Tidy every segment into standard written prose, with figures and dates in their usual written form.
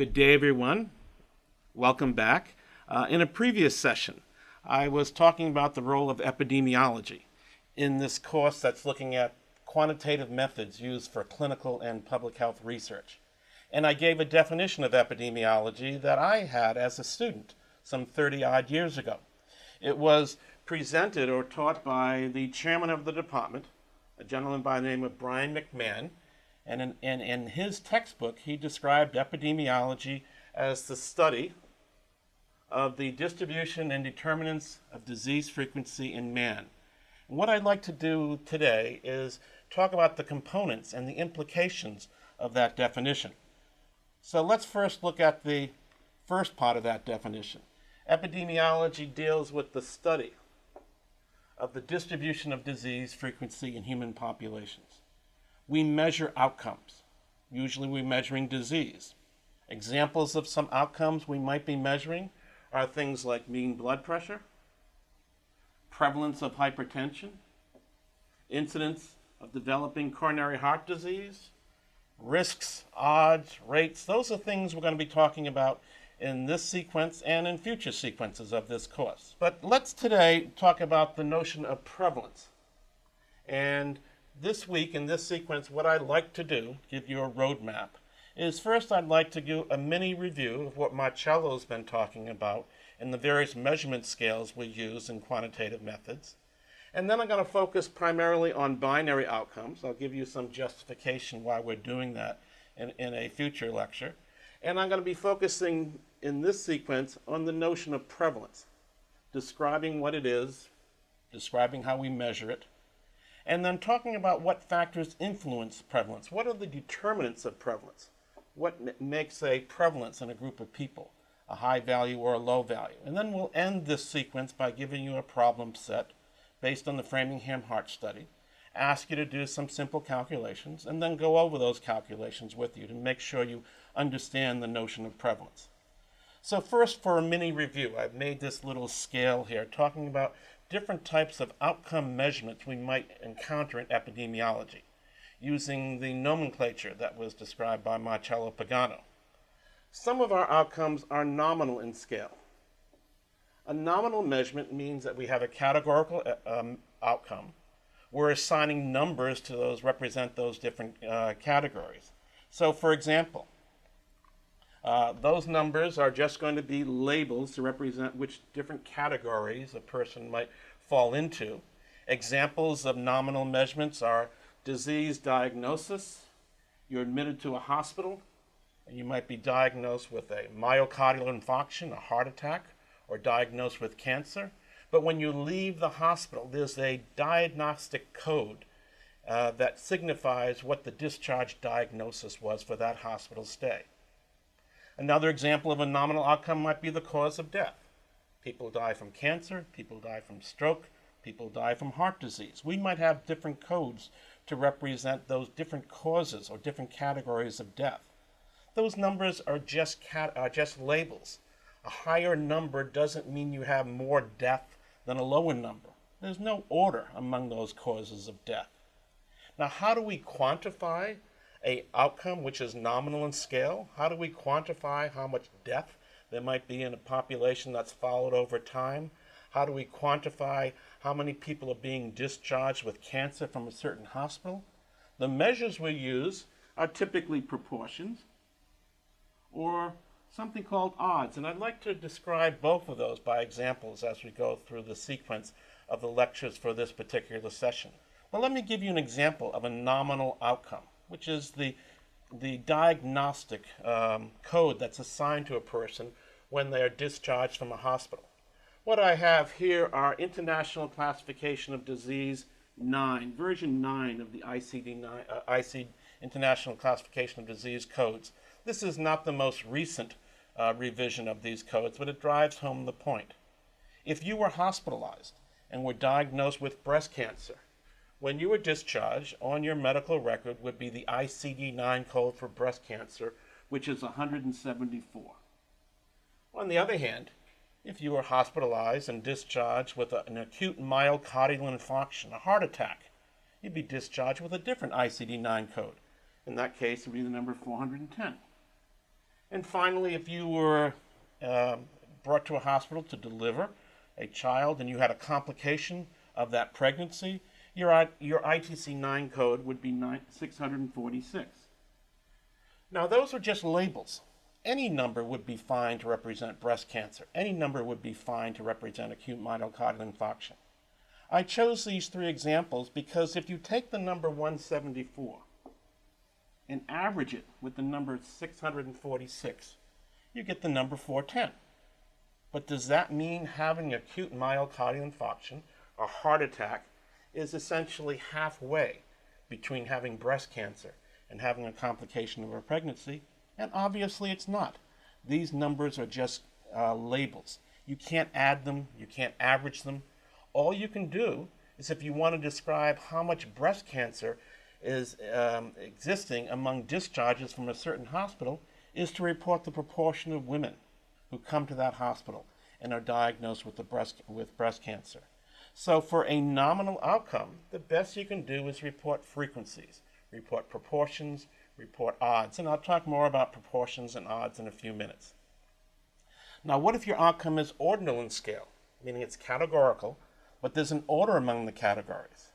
Good day, everyone. Welcome back. In a previous session, I was talking about the role of epidemiology in this course that's looking at quantitative methods used for clinical and public health research. And I gave a definition of epidemiology that I had as a student some 30-odd years ago. It was presented or taught by the chairman of the department, a gentleman by the name of Brian McMahon. And in his textbook, he described epidemiology as the study of the distribution and determinants of disease frequency in man. And what I'd like to do today is talk about the components and the implications of that definition. So let's first look at the first part of that definition. Epidemiology deals with the study of the distribution of disease frequency in human populations. We measure outcomes. Usually we're measuring disease. Examples of some outcomes we might be measuring are things like mean blood pressure, prevalence of hypertension, incidence of developing coronary heart disease, risks, odds, rates. Those are things we're going to be talking about in this sequence and in future sequences of this course. But let's today talk about the notion of prevalence. And this week in this sequence, what I'd like to do, give you a roadmap, is first I'd like to do a mini review of what Marcello's been talking about in the various measurement scales we use in quantitative methods. And then I'm going to focus primarily on binary outcomes. I'll give you some justification why we're doing that in a future lecture. And I'm going to be focusing in this sequence on the notion of prevalence, describing what it is, describing how we measure it, and then talking about what factors influence prevalence. What are the determinants of prevalence? What makes a prevalence in a group of people, a high value or a low value? And then we'll end this sequence by giving you a problem set based on the Framingham Heart Study, ask you to do some simple calculations, and then go over those calculations with you to make sure you understand the notion of prevalence. So first, for a mini review, I've made this little scale here talking about different types of outcome measurements we might encounter in epidemiology, using the nomenclature that was described by Marcello Pagano. Some of our outcomes are nominal in scale. A nominal measurement means that we have a categorical outcome. We're assigning numbers to those, represent those different categories. So for example, those numbers are just going to be labels to represent which different categories a person might fall into. Examples of nominal measurements are disease diagnosis. You're admitted to a hospital, and you might be diagnosed with a myocardial infarction, a heart attack, or diagnosed with cancer. But when you leave the hospital, there's a diagnostic code that signifies what the discharge diagnosis was for that hospital stay. Another example of a nominal outcome might be the cause of death. People die from cancer, people die from stroke, people die from heart disease. We might have different codes to represent those different causes or different categories of death. Those numbers are just labels. A higher number doesn't mean you have more death than a lower number. There's no order among those causes of death. Now, how do we quantify an outcome which is nominal in scale? How do we quantify how much death there might be in a population that's followed over time? How do we quantify how many people are being discharged with cancer from a certain hospital? The measures we use are typically proportions or something called odds. And I'd like to describe both of those by examples as we go through the sequence of the lectures for this particular session. Well, let me give you an example of a nominal outcome, which is the diagnostic code that's assigned to a person when they are discharged from a hospital. What I have here are International Classification of Disease 9, version 9 of the ICD International Classification of Disease codes. This is not the most recent revision of these codes, but it drives home the point. If you were hospitalized and were diagnosed with breast cancer, when you were discharged, on your medical record would be the ICD-9 code for breast cancer, which is 174. On the other hand, if you were hospitalized and discharged with an acute myocardial infarction, a heart attack, you'd be discharged with a different ICD-9 code. In that case, it would be the number 410. And finally, if you were brought to a hospital to deliver a child and you had a complication of that pregnancy, your ITC9 code would be 646. Now, those are just labels. Any number would be fine to represent breast cancer. Any number would be fine to represent acute myocardial infarction. I chose these three examples because if you take the number 174 and average it with the number 646, you get the number 410. But does that mean having acute myocardial infarction or heart attack is essentially halfway between having breast cancer and having a complication of a pregnancy? And obviously it's not. These numbers are just labels. You can't add them, you can't average them. All you can do is, if you want to describe how much breast cancer is existing among discharges from a certain hospital, is to report the proportion of women who come to that hospital and are diagnosed with breast cancer. So for a nominal outcome, the best you can do is report frequencies, report proportions, report odds. And I'll talk more about proportions and odds in a few minutes. Now, what if your outcome is ordinal in scale, meaning it's categorical, but there's an order among the categories?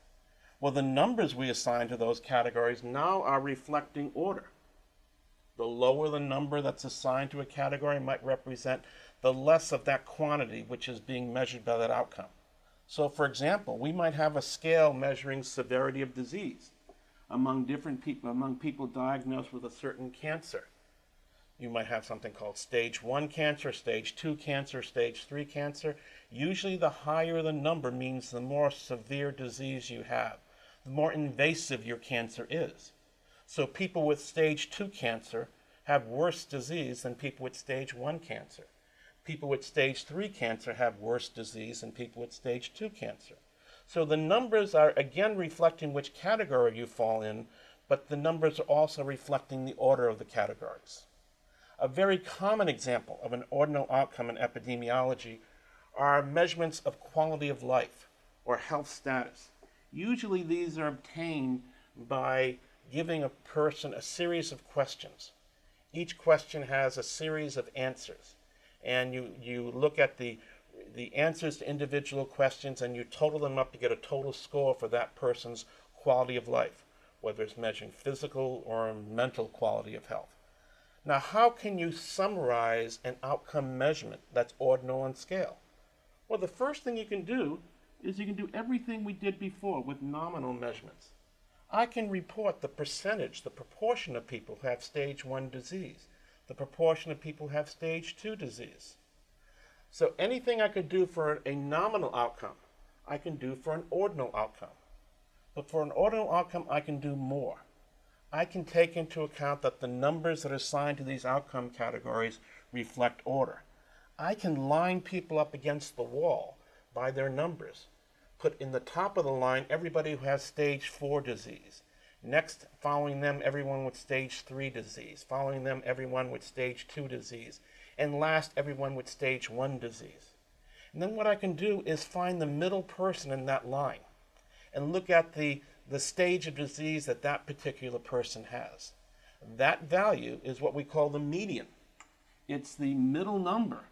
Well, the numbers we assign to those categories now are reflecting order. The lower the number that's assigned to a category might represent the less of that quantity which is being measured by that outcome. So, for example, we might have a scale measuring severity of disease among different people, among people diagnosed with a certain cancer. You might have something called stage 1 cancer, stage 2 cancer, stage 3 cancer. Usually the higher the number means the more severe disease you have, the more invasive your cancer is. So people with stage 2 cancer have worse disease than people with stage 1 cancer. People with stage 3 cancer have worse disease than people with stage 2 cancer. So the numbers are again reflecting which category you fall in, but the numbers are also reflecting the order of the categories. A very common example of an ordinal outcome in epidemiology are measurements of quality of life or health status. Usually these are obtained by giving a person a series of questions. Each question has a series of answers, and you look at the answers to individual questions and you total them up to get a total score for that person's quality of life, whether it's measuring physical or mental quality of health. Now, how can you summarize an outcome measurement that's ordinal in scale? Well, the first thing you can do is you can do everything we did before with nominal measurements. I can report the percentage, the proportion of people who have stage 1 disease, the proportion of people who have stage 2 disease. So anything I could do for a nominal outcome, I can do for an ordinal outcome. But for an ordinal outcome, I can do more. I can take into account that the numbers that are assigned to these outcome categories reflect order. I can line people up against the wall by their numbers. Put in the top of the line everybody who has stage 4 disease. Next, following them, everyone with stage 3 disease. Following them, everyone with stage 2 disease. And last, everyone with stage 1 disease. And then what I can do is find the middle person in that line and look at the stage of disease that that particular person has. That value is what we call the median. It's the middle number,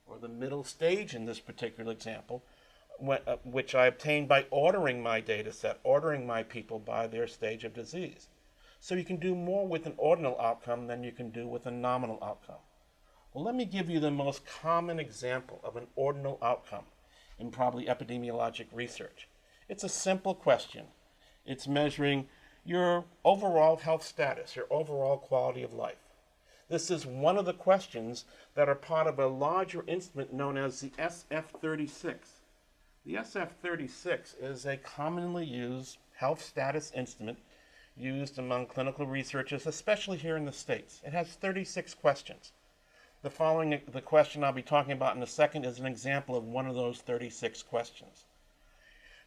or the middle stage in this particular example, which I obtained by ordering my data set, ordering my people by their stage of disease. So you can do more with an ordinal outcome than you can do with a nominal outcome. Well, let me give you the most common example of an ordinal outcome in probably epidemiologic research. It's a simple question. It's measuring your overall health status, your overall quality of life. This is one of the questions that are part of a larger instrument known as the SF36. The SF36 is a commonly used health status instrument used among clinical researchers, especially here in the States. It has 36 questions. The question I'll be talking about in a second is an example of one of those 36 questions.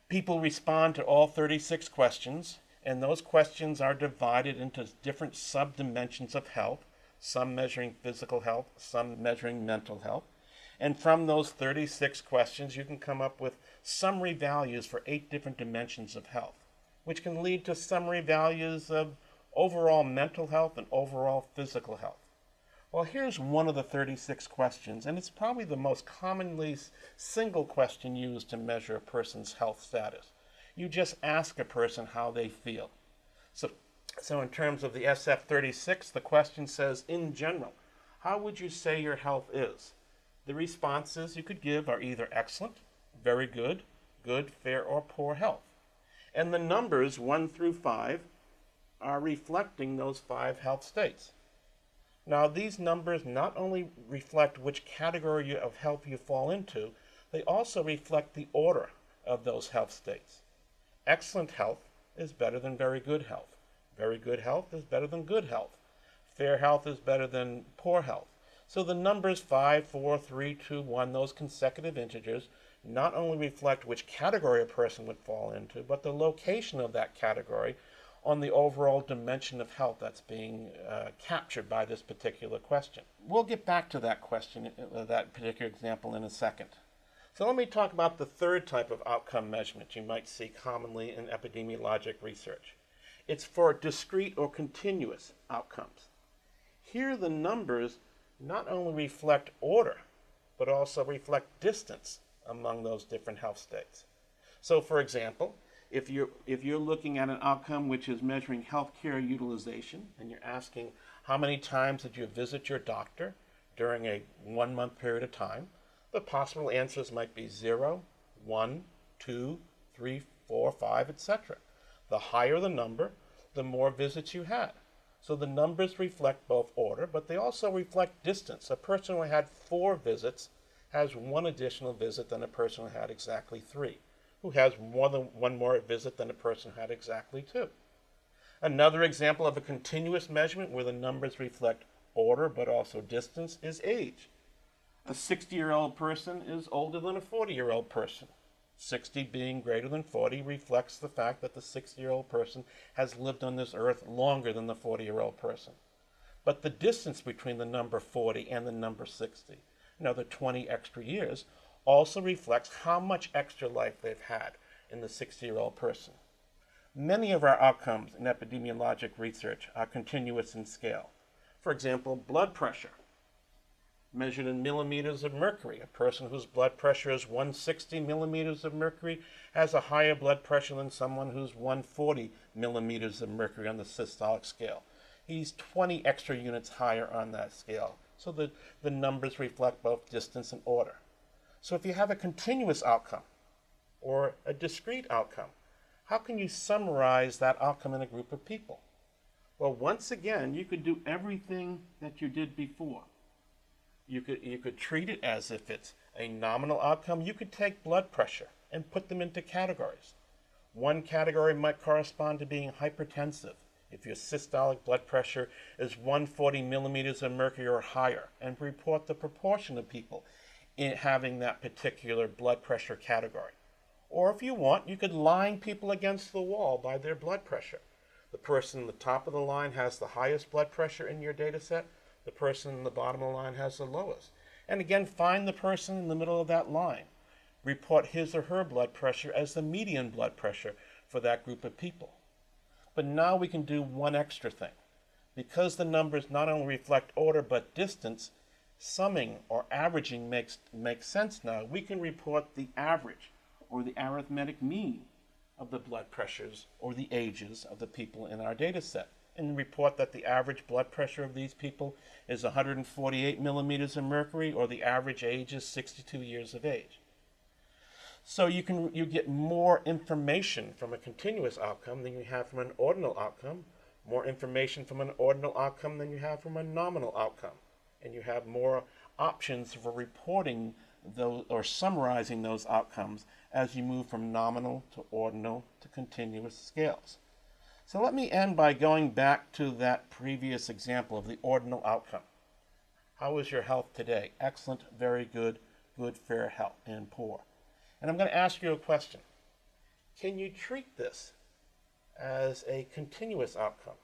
People respond to all 36 questions, and those questions are divided into different sub-dimensions of health, some measuring physical health, some measuring mental health. And from those 36 questions, you can come up with summary values for 8 different dimensions of health, which can lead to summary values of overall mental health and overall physical health. Well, here's one of the 36 questions, and it's probably the most commonly single question used to measure a person's health status. You just ask a person how they feel. So in terms of the SF36, the question says, in general, how would you say your health is? The responses you could give are either excellent, very good, good, fair, or poor health. And the numbers 1 through 5 are reflecting those 5 health states. Now, these numbers not only reflect which category of health you fall into, they also reflect the order of those health states. Excellent health is better than very good health. Very good health is better than good health. Fair health is better than poor health. So the numbers 5, 4, 3, 2, 1, those consecutive integers, not only reflect which category a person would fall into, but the location of that category on the overall dimension of health that's being captured by this particular question. We'll get back to that question, that particular example in a second. So let me talk about the third type of outcome measurement you might see commonly in epidemiologic research. It's for discrete or continuous outcomes. Here the numbers not only reflect order, but also reflect distance among those different health states. So for example, if you're looking at an outcome which is measuring healthcare utilization, and you're asking how many times did you visit your doctor during a 1-month period of time, the possible answers might be 0, 1, 2, 3, 4, 5, etc. The higher the number, the more visits you had. So the numbers reflect both order, but they also reflect distance. A person who had 4 visits has 1 additional visit than a person who had exactly 3. Who has more than 1 more visit than a person who had exactly 2. Another example of a continuous measurement where the numbers reflect order but also distance is age. A 60-year-old person is older than a 40-year-old person. 60 being greater than 40 reflects the fact that the 60-year-old person has lived on this earth longer than the 40-year-old person. But the distance between the number 40 and the number 60, another 20 extra years, also reflects how much extra life they've had in the 60-year-old person. Many of our outcomes in epidemiologic research are continuous in scale. For example, blood pressure, measured in millimeters of mercury. A person whose blood pressure is 160 millimeters of mercury has a higher blood pressure than someone who's 140 millimeters of mercury on the systolic scale. He's 20 extra units higher on that scale. So the numbers reflect both distance and order. So if you have a continuous outcome or a discrete outcome, how can you summarize that outcome in a group of people? Well, once again, you could do everything that you did before. You could treat it as if it's a nominal outcome. You could take blood pressure and put them into categories. One category might correspond to being hypertensive, if your systolic blood pressure is 140 millimeters of mercury or higher, and report the proportion of people in having that particular blood pressure category. Or if you want, you could line people against the wall by their blood pressure. The person in the top of the line has the highest blood pressure in your data set. The person in the bottom of the line has the lowest. And again, find the person in the middle of that line. Report his or her blood pressure as the median blood pressure for that group of people. But now we can do one extra thing. Because the numbers not only reflect order but distance, summing or averaging makes sense now. We can report the average or the arithmetic mean of the blood pressures or the ages of the people in our data set, and report that the average blood pressure of these people is 148 millimeters of mercury, or the average age is 62 years of age. So you get more information from a continuous outcome than you have from an ordinal outcome, more information from an ordinal outcome than you have from a nominal outcome, and you have more options for reporting those or summarizing those outcomes as you move from nominal to ordinal to continuous scales. So let me end by going back to that previous example of the ordinal outcome. How is your health today? Excellent, very good, good, fair, health, and poor. And I'm going to ask you a question. Can you treat this as a continuous outcome?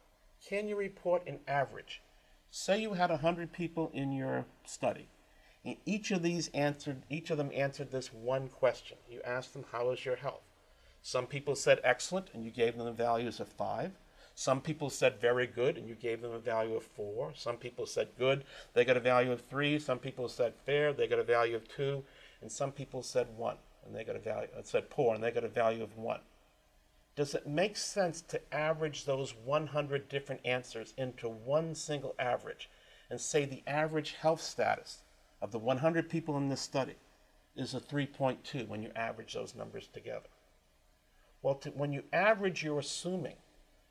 Can you report an average? Say you had 100 people in your study, and each of them answered this one question. You asked them, how is your health? Some people said excellent, and you gave them the values of 5. Some people said very good, and you gave them a value of 4. Some people said good, they got a value of 3. Some people said fair, they got a value of 2. And some people said 1, and they got a value, said poor, and they got a value of 1. Does it make sense to average those 100 different answers into one single average and say the average health status of the 100 people in this study is a 3.2 when you average those numbers together? Well, when you average, you're assuming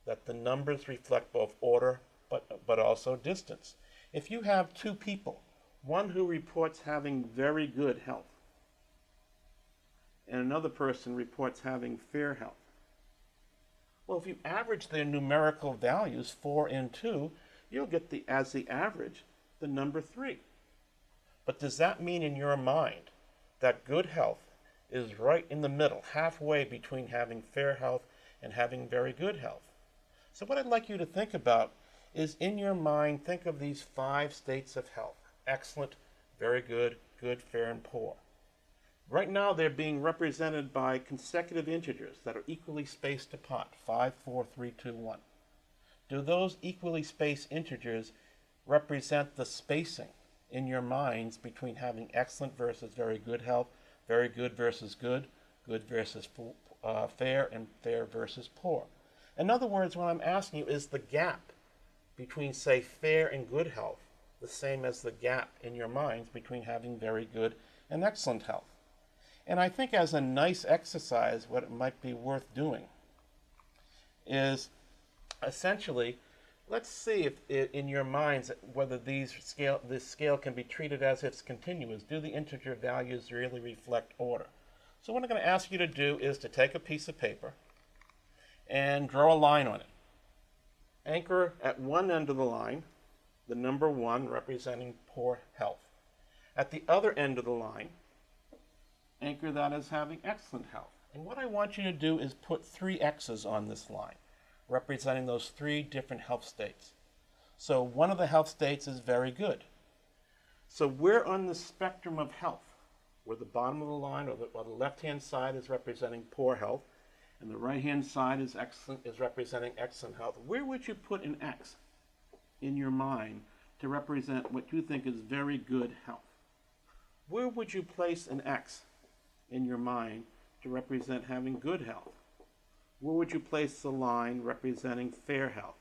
that the numbers reflect both order but also distance. If you have 2 people, one who reports having very good health and another person reports having fair health, well, if you average their numerical values, 4 and 2, you'll get as the average the number 3. But does that mean in your mind that good health is right in the middle, halfway between having fair health and having very good health? So what I'd like you to think about is, in your mind, think of these 5 states of health: excellent, very good, good, fair, and poor. Right now they're being represented by consecutive integers that are equally spaced apart, 5, 4, 3, 2, 1. Do those equally spaced integers represent the spacing in your minds between having excellent versus very good health, very good versus good, good versus fair, and fair versus poor? In other words, what I'm asking you is, the gap between, say, fair and good health the same as the gap in your minds between having very good and excellent health? And I think as a nice exercise, what it might be worth doing is essentially, let's see if in your minds whether this scale can be treated as if it's continuous. Do the integer values really reflect order? So what I'm going to ask you to do is to take a piece of paper and draw a line on it. Anchor at one end of the line the number 1 representing poor health. At the other end of the line, anchor that as having excellent health. And what I want you to do is put 3 X's on this line, representing those 3 different health states. So one of the health states is very good. So we're on the spectrum of health, where the bottom of the line, or the left-hand side, is representing poor health, and the right-hand side is representing excellent health. Where would you put an X in your mind to represent what you think is very good health? Where would you place an X in your mind to represent having good health? Where would you place the line representing fair health?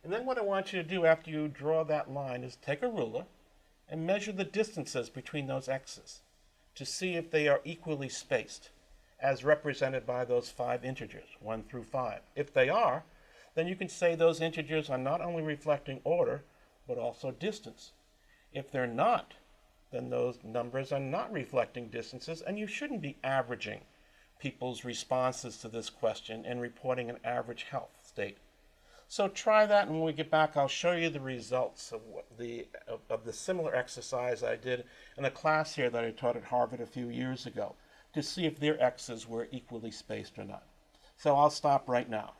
And then what I want you to do after you draw that line is take a ruler and measure the distances between those X's to see if they are equally spaced, as represented by those 5 integers, 1 through 5. If they are, then you can say those integers are not only reflecting order, but also distance. If they're not, then those numbers are not reflecting distances, and you shouldn't be averaging people's responses to this question and reporting an average health state. So try that, and when we get back, I'll show you the results of the similar exercise I did in a class here that I taught at Harvard a few years ago, to see if their X's were equally spaced or not. So I'll stop right now.